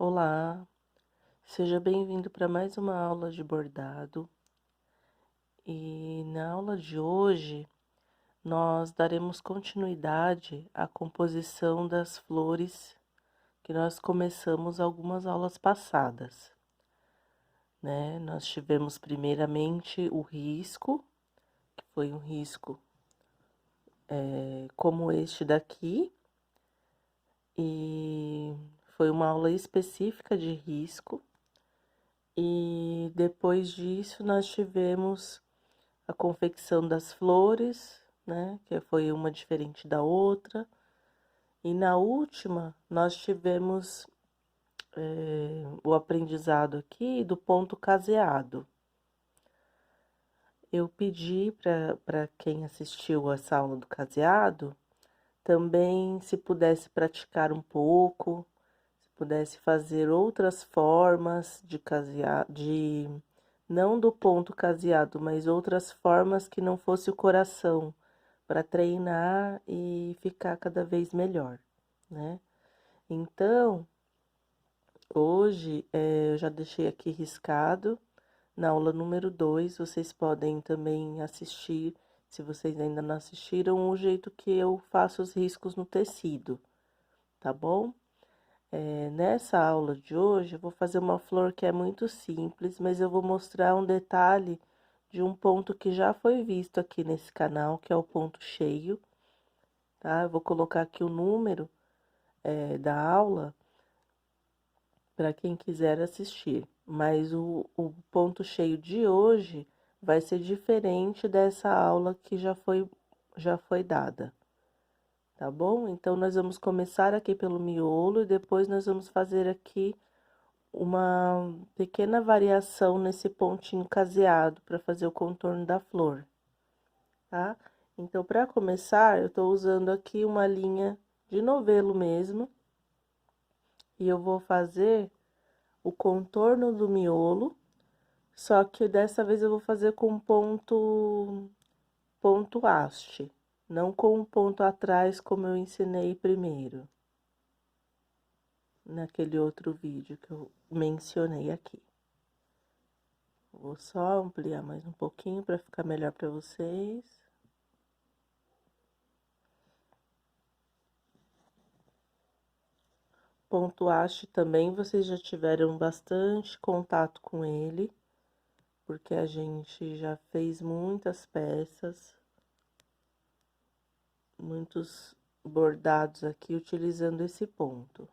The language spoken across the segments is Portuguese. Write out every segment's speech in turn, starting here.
Olá, seja bem-vindo para mais uma aula de bordado. E na aula de hoje, nós daremos continuidade à composição das flores que nós começamos algumas aulas passadas, né? Nós tivemos primeiramente o risco, que foi um risco como este daqui, e foi uma aula específica de risco. E depois disso nós tivemos a confecção das flores, né, que foi uma diferente da outra. E na última nós tivemos o aprendizado aqui do ponto caseado. Eu pedi para quem assistiu essa aula do caseado também se pudesse praticar um pouco, se pudesse fazer outras formas de caseado, não do ponto caseado, mas outras formas que não fosse o coração, para treinar e ficar cada vez melhor, né? Então, hoje eu já deixei aqui riscado, na aula número 2, vocês podem também assistir, se vocês ainda não assistiram, o jeito que eu faço os riscos no tecido, tá bom? Nessa aula de hoje, eu vou fazer uma flor que é muito simples, mas eu vou mostrar um detalhe de um ponto que já foi visto aqui nesse canal, que é o ponto cheio, tá? Eu vou colocar aqui o número da aula para quem quiser assistir, mas o ponto cheio de hoje vai ser diferente dessa aula que já foi dada, tá bom? Então, nós vamos começar aqui pelo miolo e depois nós vamos fazer aqui uma pequena variação nesse pontinho caseado para fazer o contorno da flor, tá? Então, para começar, eu tô usando aqui uma linha de novelo mesmo, e eu vou fazer o contorno do miolo, só que dessa vez eu vou fazer com ponto haste, não com um ponto atrás como eu ensinei primeiro, naquele outro vídeo que eu mencionei aqui. Vou só ampliar mais um pouquinho para ficar melhor para vocês. Ponto haste também, vocês já tiveram bastante contato com ele, porque a gente já fez muitas peças, muitos bordados aqui utilizando esse ponto.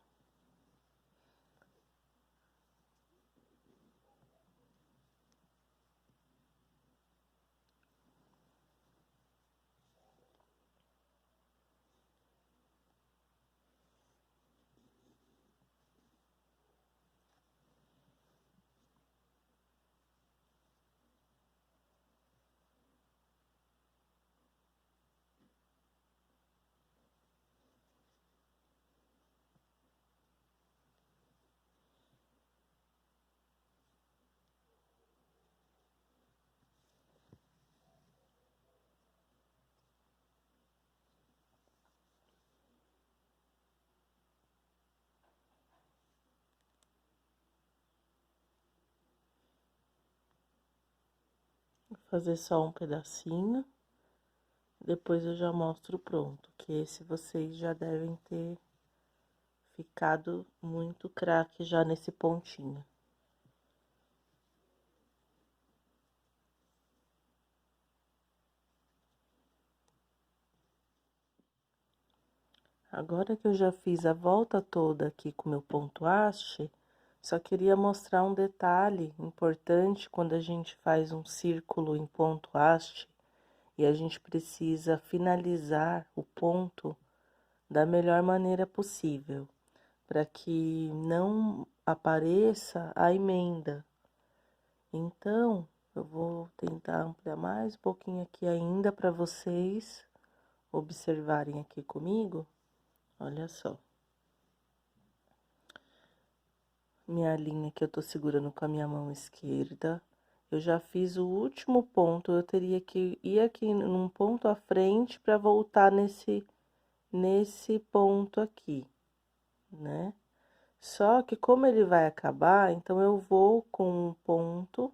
Vou fazer só um pedacinho, depois eu já mostro pronto, que esse vocês já devem ter ficado muito craque já nesse pontinho. Agora que eu já fiz a volta toda aqui com meu ponto haste, só queria mostrar um detalhe importante quando a gente faz um círculo em ponto haste e a gente precisa finalizar o ponto da melhor maneira possível, para que não apareça a emenda. Então, eu vou tentar ampliar mais um pouquinho aqui ainda para vocês observarem aqui comigo. Olha só. Minha linha que eu tô segurando com a minha mão esquerda. Eu já fiz o último ponto, eu teria que ir aqui num ponto à frente para voltar nesse ponto aqui, né? Só que como ele vai acabar, então eu vou com um ponto,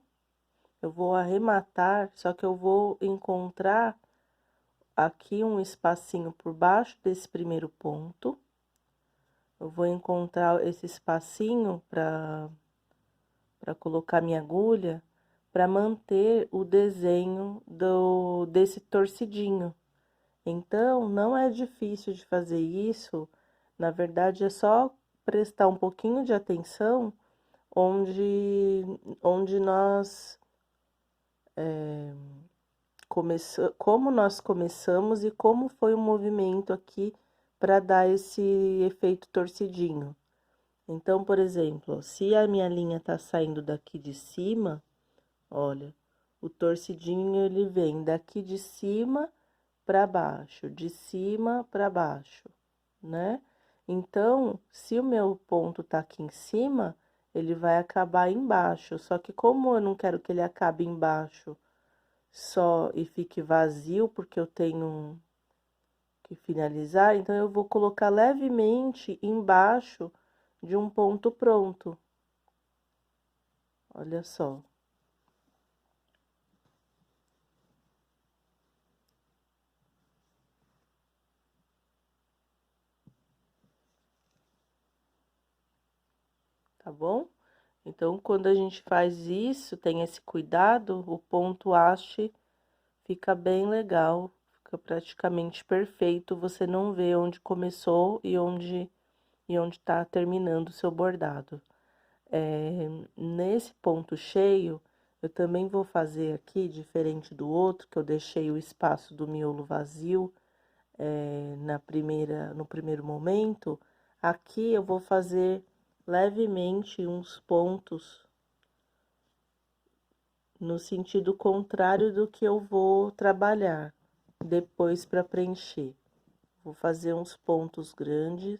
eu vou arrematar, só que eu vou encontrar aqui um espacinho por baixo desse primeiro ponto. Eu vou encontrar esse espacinho para colocar minha agulha, para manter o desenho desse torcidinho. Então, não é difícil de fazer isso, na verdade é só prestar um pouquinho de atenção onde nós como nós começamos e como foi o movimento aqui para dar esse efeito torcidinho. Então, por exemplo, se a minha linha tá saindo daqui de cima, olha, o torcidinho ele vem daqui de cima para baixo, de cima para baixo, né? Então, se o meu ponto tá aqui em cima, ele vai acabar embaixo. Só que como eu não quero que ele acabe embaixo só e fique vazio, porque eu tenho que finalizar, então eu vou colocar levemente embaixo de um ponto pronto. Olha só. Tá bom? Então, quando a gente faz isso, tem esse cuidado, o ponto haste fica bem legal, fica praticamente perfeito, você não vê onde começou e onde tá terminando o seu bordado. Nesse ponto cheio, eu também vou fazer aqui, diferente do outro, que eu deixei o espaço do miolo vazio, no primeiro momento, aqui eu vou fazer levemente uns pontos no sentido contrário do que eu vou trabalhar depois para preencher. Vou fazer uns pontos grandes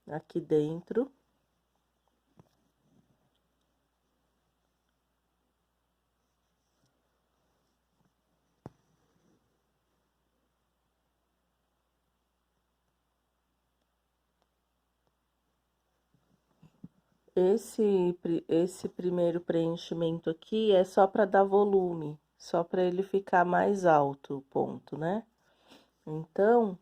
aqui dentro. Esse primeiro preenchimento aqui é só para dar volume, só para ele ficar mais alto o ponto, né? Então,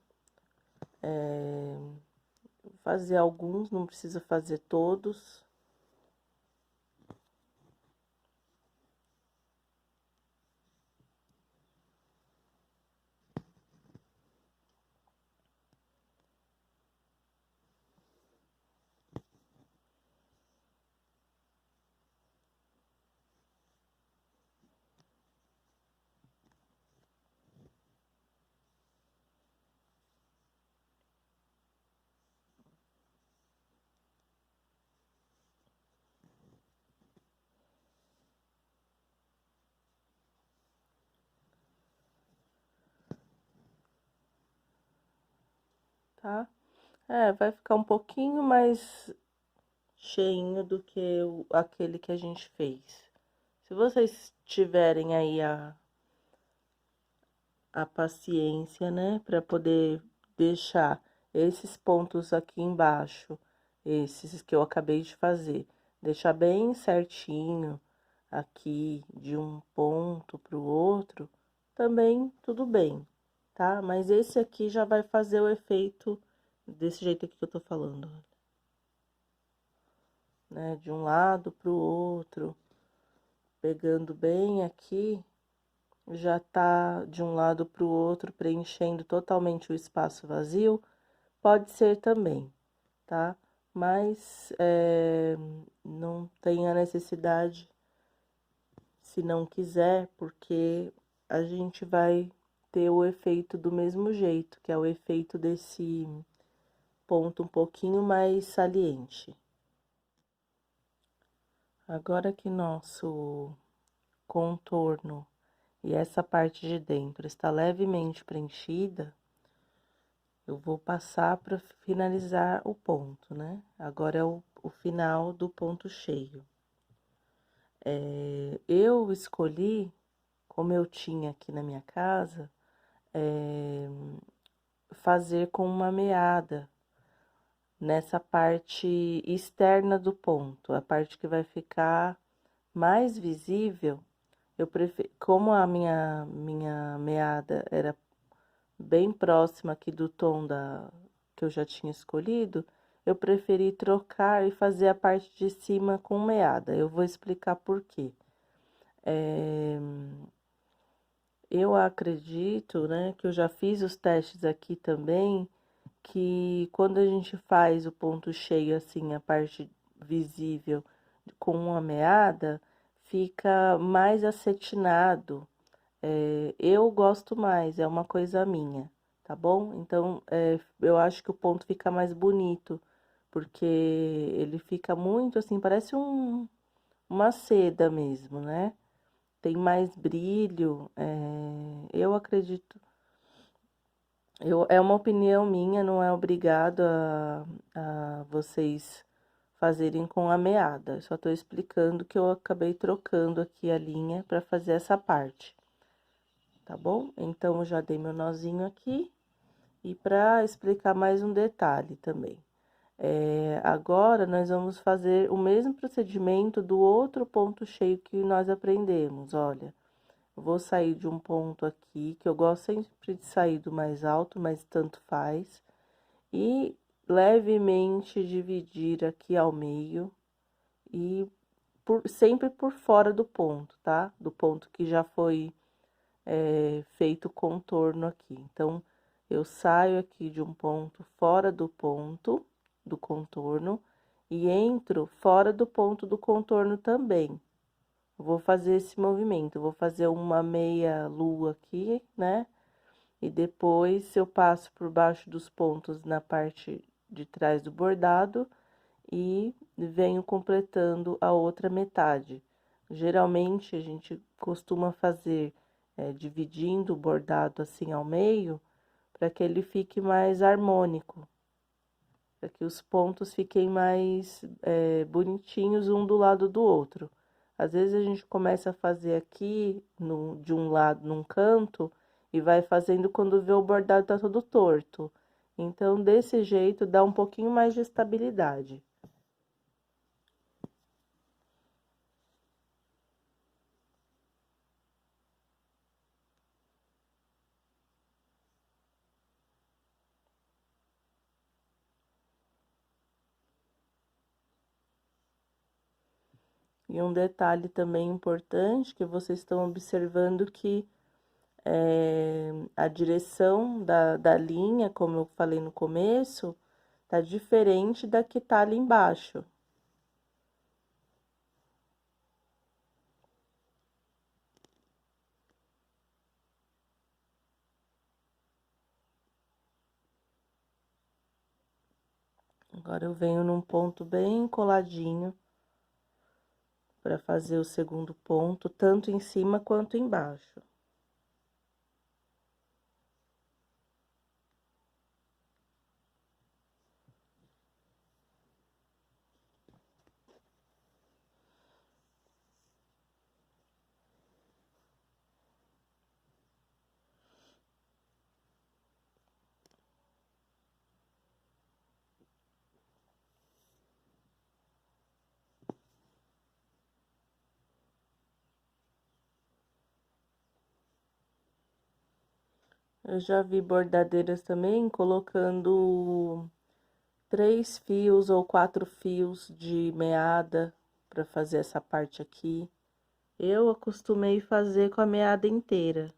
vou fazer alguns, não precisa fazer todos. Tá? Vai ficar um pouquinho mais cheinho do que aquele que a gente fez. Se vocês tiverem aí a paciência, né, para poder deixar esses pontos aqui embaixo, esses que eu acabei de fazer, deixar bem certinho aqui de um ponto para o outro, também tudo bem, tá? Mas esse aqui já vai fazer o efeito desse jeito aqui que eu tô falando, né? De um lado para o outro, pegando bem aqui, já tá de um lado para o outro, preenchendo totalmente o espaço vazio, pode ser também, tá? Mas não tem a necessidade, se não quiser, porque a gente vai ter o efeito do mesmo jeito, que é o efeito desse ponto um pouquinho mais saliente. Agora que nosso contorno e essa parte de dentro está levemente preenchida, eu vou passar para finalizar o ponto, né? Agora é o final do ponto cheio. Eu escolhi, como eu tinha aqui na minha casa, fazer com uma meada, nessa parte externa do ponto, a parte que vai ficar mais visível. Eu prefiro, como a minha meada era bem próxima aqui do tom que eu já tinha escolhido, eu preferi trocar e fazer a parte de cima com meada. Eu vou explicar por quê. Eu acredito, né, que eu já fiz os testes aqui também, que quando a gente faz o ponto cheio, assim, a parte visível com uma meada, fica mais acetinado. Eu gosto mais, é uma coisa minha, tá bom? Então, eu acho que o ponto fica mais bonito, porque ele fica muito assim, parece uma seda mesmo, né? Tem mais brilho, eu acredito. É uma opinião minha, não é obrigado a vocês fazerem com a meada. Eu só estou explicando que eu acabei trocando aqui a linha para fazer essa parte, tá bom? Então, eu já dei meu nozinho aqui. E para explicar mais um detalhe também. Agora, nós vamos fazer o mesmo procedimento do outro ponto cheio que nós aprendemos. Olha, eu vou sair de um ponto aqui, que eu gosto sempre de sair do mais alto, mas tanto faz. E levemente dividir aqui ao meio e sempre por fora do ponto, tá? Do ponto que já foi feito o contorno aqui. Então, eu saio aqui de um ponto fora do ponto do contorno e entro fora do ponto do contorno também. Vou fazer esse movimento, vou fazer uma meia lua aqui, né? E depois eu passo por baixo dos pontos na parte de trás do bordado e venho completando a outra metade. Geralmente a gente costuma fazer dividindo o bordado assim ao meio, para que ele fique mais harmônico, para que os pontos fiquem mais bonitinhos um do lado do outro. Às vezes a gente começa a fazer aqui de um lado, num canto, e vai fazendo quando vê o bordado tá todo torto. Então, desse jeito, dá um pouquinho mais de estabilidade. E um detalhe também importante que vocês estão observando que a direção da linha, como eu falei no começo, tá diferente da que tá ali embaixo. Agora eu venho num ponto bem coladinho para fazer o segundo ponto, tanto em cima quanto embaixo. Eu já vi bordadeiras também colocando 3 fios ou 4 fios de meada para fazer essa parte aqui. Eu acostumei fazer com a meada inteira,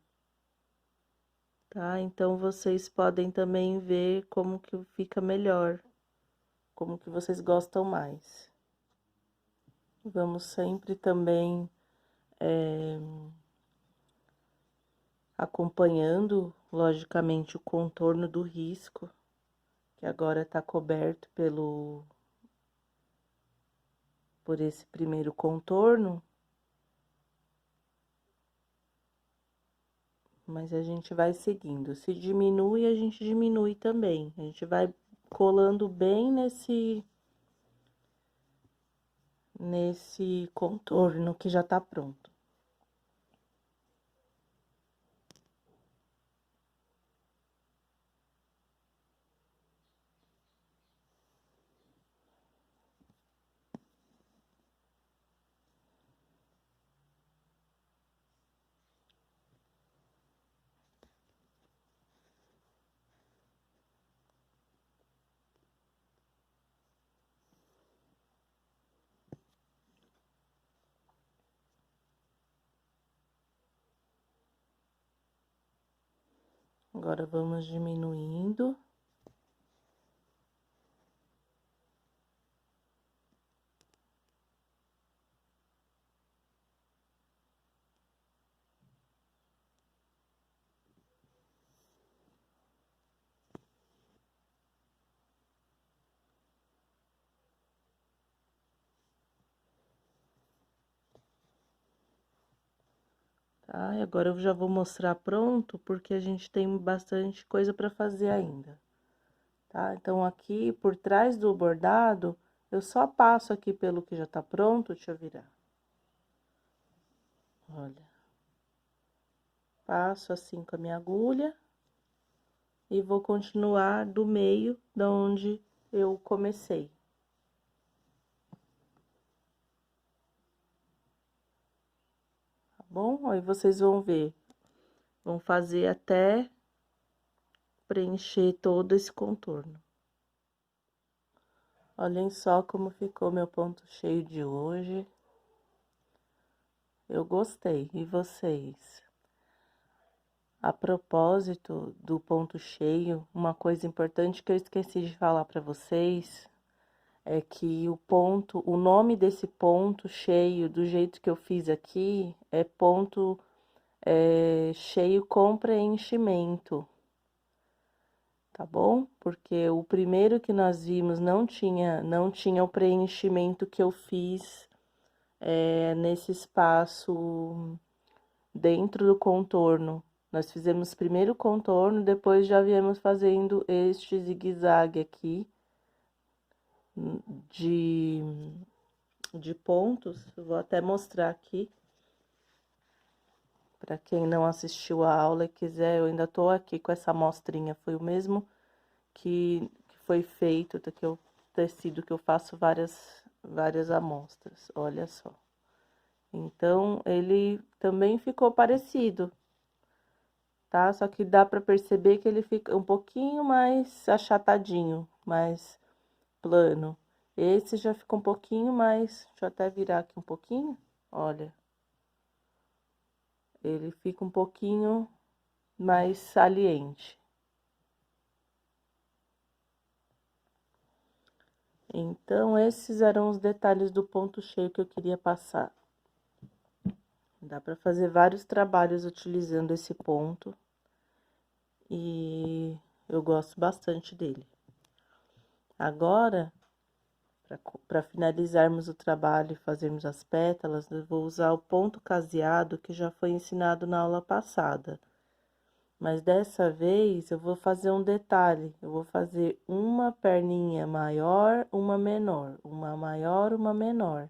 tá? Então, vocês podem também ver como que fica melhor, como que vocês gostam mais. Vamos sempre também acompanhando, logicamente, o contorno do risco, que agora tá coberto por esse primeiro contorno. Mas a gente vai seguindo. Se diminui, a gente diminui também. A gente vai colando bem nesse contorno que já tá pronto. Agora, vamos diminuindo. Tá? E agora eu já vou mostrar pronto, porque a gente tem bastante coisa para fazer ainda, tá? Então, aqui por trás do bordado, eu só passo aqui pelo que já tá pronto, deixa eu virar. Olha. Passo assim com a minha agulha e vou continuar do meio da onde eu comecei. Tá bom? Aí vocês vão ver. Vão fazer até preencher todo esse contorno. Olhem só como ficou meu ponto cheio de hoje. Eu gostei. E vocês? A propósito do ponto cheio, uma coisa importante que eu esqueci de falar para vocês é que o nome desse ponto cheio, do jeito que eu fiz aqui, é ponto cheio com preenchimento. Tá bom? Porque o primeiro que nós vimos não tinha o preenchimento que eu fiz nesse espaço dentro do contorno. Nós fizemos primeiro o contorno, depois já viemos fazendo este zigue-zague aqui de, de pontos. Eu vou até mostrar aqui. Para quem não assistiu a aula e quiser, eu ainda tô aqui com essa amostrinha. Foi o mesmo que foi feito, que o tecido que eu faço várias amostras, olha só. Então, ele também ficou parecido, tá? Só que dá pra perceber que ele fica um pouquinho mais achatadinho, mais plano. Esse já fica um pouquinho mais, deixa eu até virar aqui um pouquinho, olha. Ele fica um pouquinho mais saliente. Então, esses eram os detalhes do ponto cheio que eu queria passar. Dá para fazer vários trabalhos utilizando esse ponto. E eu gosto bastante dele. Agora, para finalizarmos o trabalho e fazermos as pétalas, eu vou usar o ponto caseado que já foi ensinado na aula passada. Mas dessa vez eu vou fazer um detalhe, eu vou fazer uma perninha maior, uma menor, uma maior, uma menor.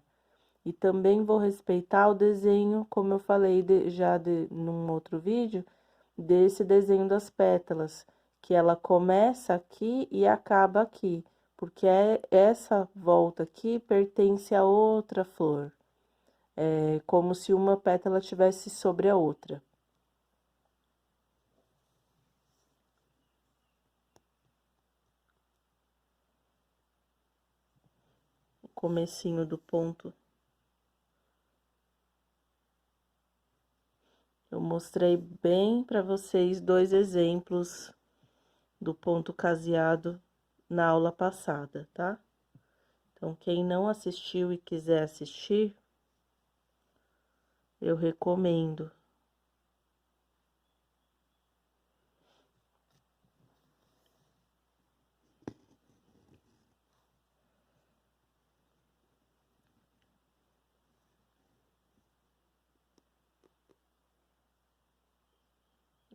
E também vou respeitar o desenho, como eu falei num outro vídeo, desse desenho das pétalas, que ela começa aqui e acaba aqui, porque essa volta aqui pertence a outra flor. É como se uma pétala tivesse sobre a outra. O comecinho do ponto. Eu mostrei bem para vocês dois exemplos do ponto caseado na aula passada, tá? Então, quem não assistiu e quiser assistir, eu recomendo.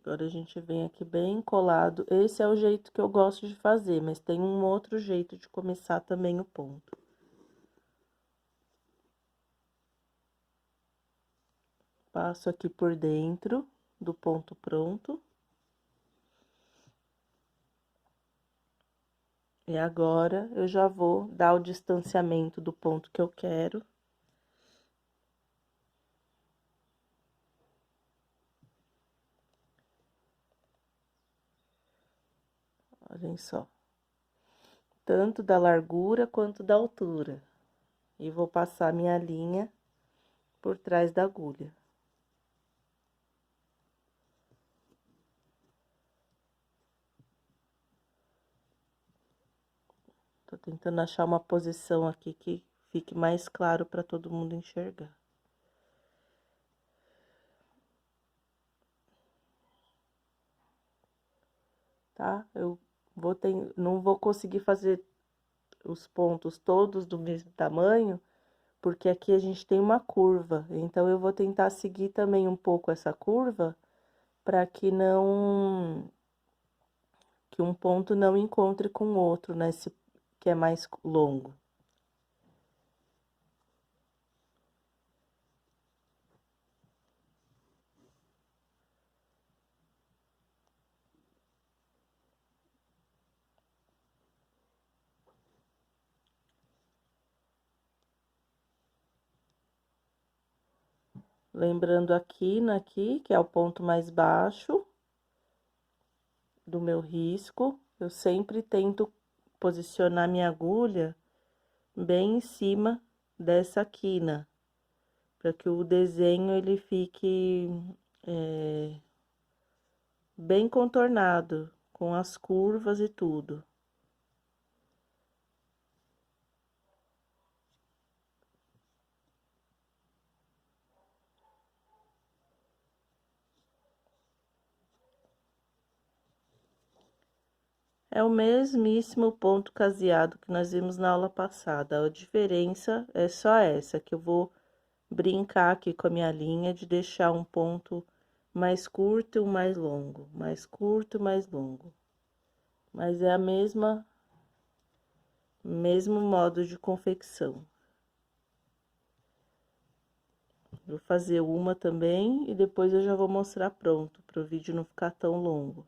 Agora, a gente vem aqui bem colado. Esse é o jeito que eu gosto de fazer, mas tem um outro jeito de começar também o ponto. Passo aqui por dentro do ponto pronto. E agora, eu já vou dar o distanciamento do ponto que eu quero. Olhem só. Tanto da largura quanto da altura. E vou passar minha linha por trás da agulha. Tô tentando achar uma posição aqui que fique mais claro para todo mundo enxergar. Tá? Não vou conseguir fazer os pontos todos do mesmo tamanho, porque aqui a gente tem uma curva. Então, eu vou tentar seguir também um pouco essa curva, para que que um ponto não encontre com o outro, nesse que é mais longo. Lembrando aqui, que é o ponto mais baixo do meu risco, eu sempre tento posicionar minha agulha bem em cima dessa quina, para que o desenho ele fique bem contornado, com as curvas e tudo. É o mesmíssimo ponto caseado que nós vimos na aula passada. A diferença é só essa, que eu vou brincar aqui com a minha linha de deixar um ponto mais curto e um mais longo, mais curto e mais longo. Mas é mesmo modo de confecção. Vou fazer uma também e depois eu já vou mostrar pronto, para o vídeo não ficar tão longo.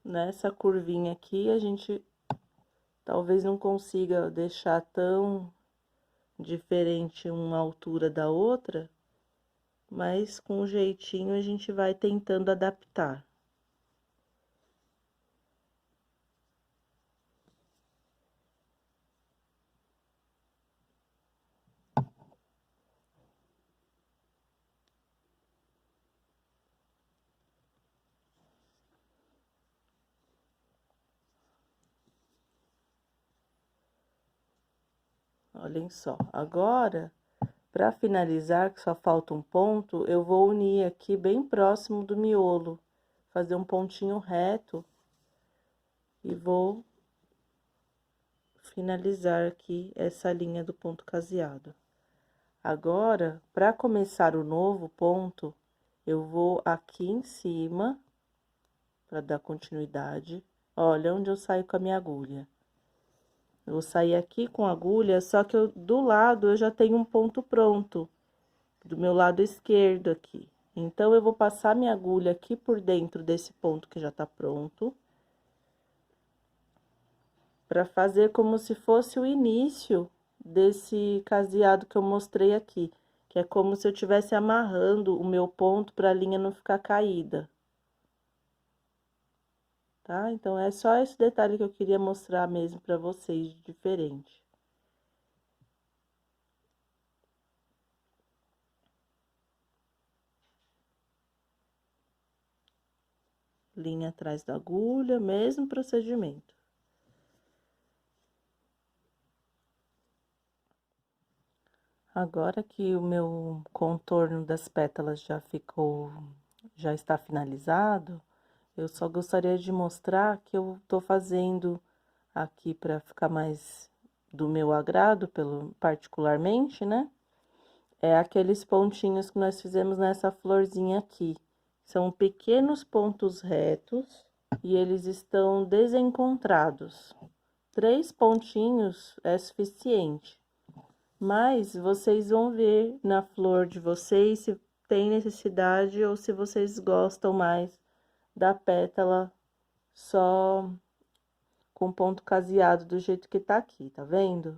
Nessa curvinha aqui, a gente talvez não consiga deixar tão diferente uma altura da outra, mas com um jeitinho a gente vai tentando adaptar. Olhem só, agora, para finalizar, que só falta um ponto, eu vou unir aqui bem próximo do miolo, fazer um pontinho reto e vou finalizar aqui essa linha do ponto caseado. Agora, para começar o novo ponto, eu vou aqui em cima, para dar continuidade. Olha onde eu saio com a minha agulha. Eu vou sair aqui com a agulha, só que do lado eu já tenho um ponto pronto, do meu lado esquerdo aqui. Então, eu vou passar minha agulha aqui por dentro desse ponto que já tá pronto, para fazer como se fosse o início desse caseado que eu mostrei aqui, que é como se eu estivesse amarrando o meu ponto para a linha não ficar caída. Tá? Então, é só esse detalhe que eu queria mostrar mesmo para vocês, de diferente. Linha atrás da agulha, mesmo procedimento. Agora que o meu contorno das pétalas já está finalizado, eu só gostaria de mostrar que eu tô fazendo aqui para ficar mais do meu agrado, particularmente, né? É aqueles pontinhos que nós fizemos nessa florzinha aqui. São pequenos pontos retos e eles estão desencontrados. 3 pontinhos é suficiente. Mas vocês vão ver na flor de vocês se tem necessidade ou se vocês gostam mais da pétala só com ponto caseado do jeito que tá aqui, tá vendo?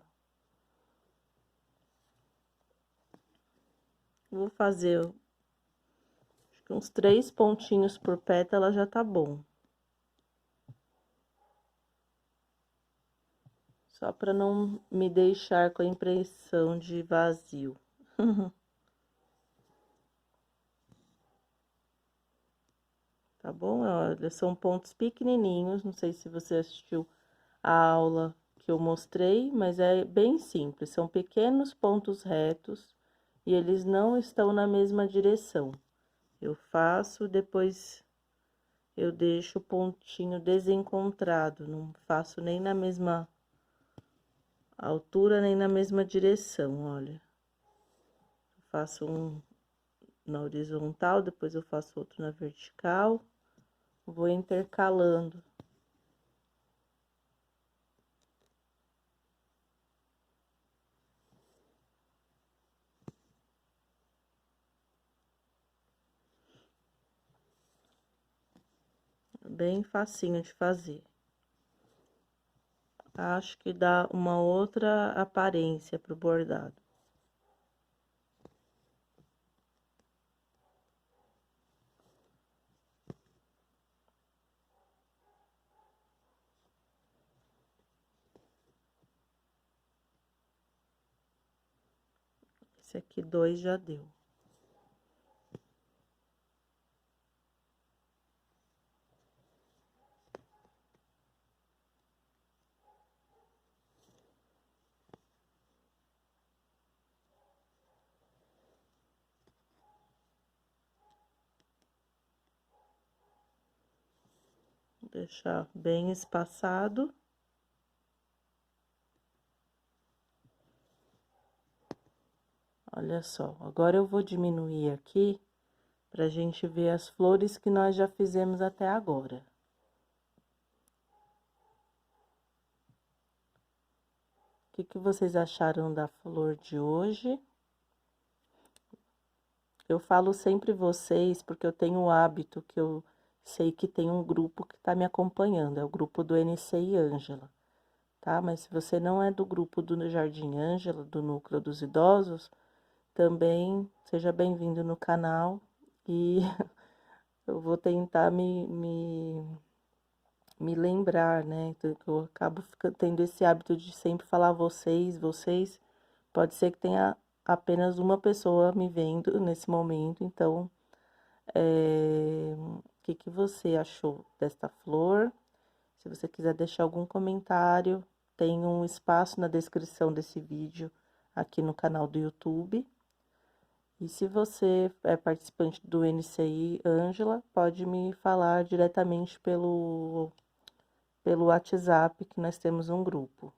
vou fazer acho que uns 3 pontinhos por pétala já tá bom. Só para não me deixar com a impressão de vazio. Tá bom? Olha, são pontos pequenininhos, não sei se você assistiu a aula que eu mostrei, mas é bem simples. São pequenos pontos retos e eles não estão na mesma direção. Eu faço, depois eu deixo o pontinho desencontrado, não faço nem na mesma altura, nem na mesma direção, olha. Faço um na horizontal, depois eu faço outro na vertical, vou intercalando. Bem facinho de fazer. Acho que dá uma outra aparência pro bordado. Esse aqui 2 já deu. Vou deixar bem espaçado. Olha só, agora eu vou diminuir aqui pra gente ver as flores que nós já fizemos até agora. O que vocês acharam da flor de hoje? Eu falo sempre vocês, porque eu tenho o hábito que eu sei que tem um grupo que tá me acompanhando, é o grupo do NCI Ângela, tá? Mas se você não é do grupo do Jardim Ângela, do Núcleo dos Idosos, também seja bem-vindo no canal e eu vou tentar me lembrar, né? Então, eu acabo tendo esse hábito de sempre falar vocês, vocês. Pode ser que tenha apenas uma pessoa me vendo nesse momento, então, o que você achou desta flor? Se você quiser deixar algum comentário, tem um espaço na descrição desse vídeo aqui no canal do YouTube. E se você é participante do NCI Ângela, pode me falar diretamente pelo WhatsApp, que nós temos um grupo.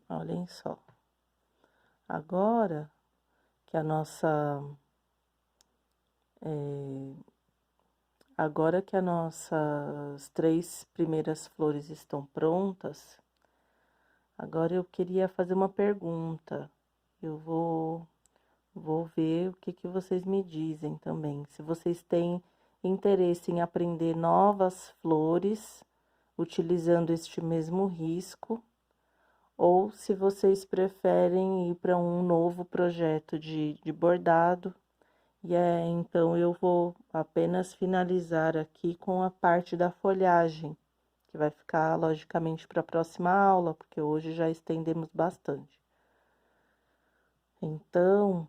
Olhem só. Agora que agora que as nossas 3 primeiras flores estão prontas, agora eu queria fazer uma pergunta. Eu vou ver o que vocês me dizem também. Se vocês têm interesse em aprender novas flores, utilizando este mesmo risco, ou se vocês preferem ir para um novo projeto de bordado. E então eu vou apenas finalizar aqui com a parte da folhagem, que vai ficar logicamente para a próxima aula, porque hoje já estendemos bastante. Então,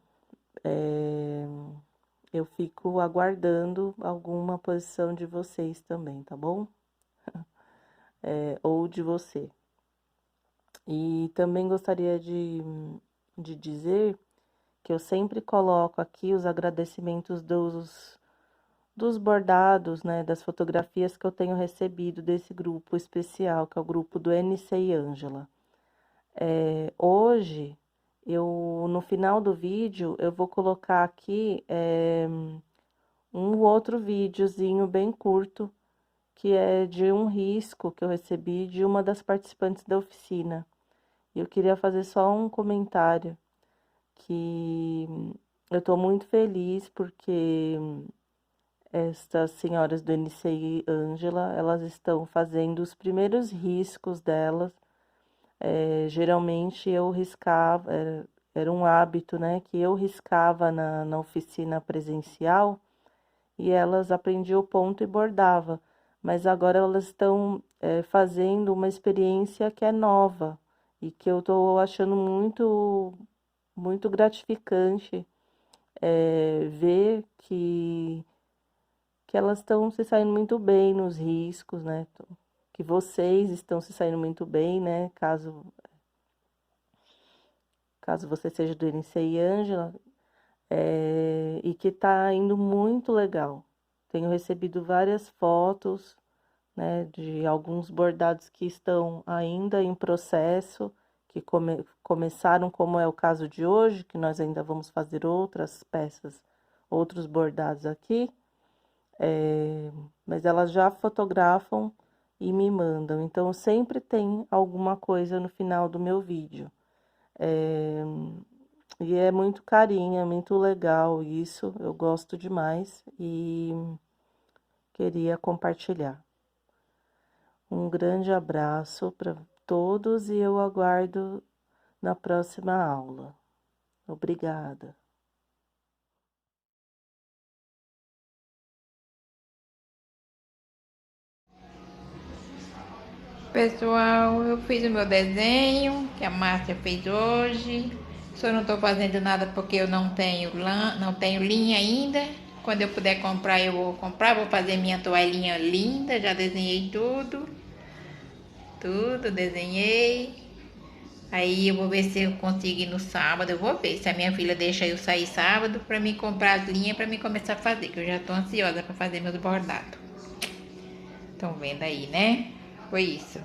eu fico aguardando alguma posição de vocês também, tá bom? Ou de você. E também gostaria de dizer que eu sempre coloco aqui os agradecimentos dos bordados, né, das fotografias que eu tenho recebido desse grupo especial, que é o grupo do NCI Ângela. Hoje, no final do vídeo, eu vou colocar aqui um outro videozinho bem curto, que é de um risco que eu recebi de uma das participantes da oficina. E eu queria fazer só um comentário, que eu estou muito feliz porque estas senhoras do NCI Ângela, elas estão fazendo os primeiros riscos delas geralmente eu riscava, era um hábito, né, que eu riscava na oficina presencial e elas aprendiam o ponto e bordava. Mas agora elas estão fazendo uma experiência que é nova e que eu estou achando muito gratificante ver que elas estão se saindo muito bem nos riscos, né? Que vocês estão se saindo muito bem, né? Caso você seja do Inicei Ângela, e que está indo muito legal. Tenho recebido várias fotos, né, de alguns bordados que estão ainda em processo, que começaram, como é o caso de hoje, que nós ainda vamos fazer outras peças, outros bordados aqui, mas elas já fotografam e me mandam. Então, sempre tem alguma coisa no final do meu vídeo. E é muito carinho, é muito legal isso, eu gosto demais e queria compartilhar. Um grande abraço para todos e eu aguardo na próxima aula. Obrigada. Pessoal, eu fiz o meu desenho que a Márcia fez hoje. Só não estou fazendo nada porque eu não tenho lã, não tenho linha ainda. Quando eu puder comprar, eu vou comprar. Vou fazer minha toalhinha linda. Já desenhei tudo. Tudo desenhei. Aí eu vou ver se eu consigo ir no sábado. Eu vou ver se a minha filha deixa eu sair sábado para mim comprar as linhas para mim começar a fazer. Que eu já estou ansiosa para fazer meus bordados. Estão vendo aí, né? Foi isso.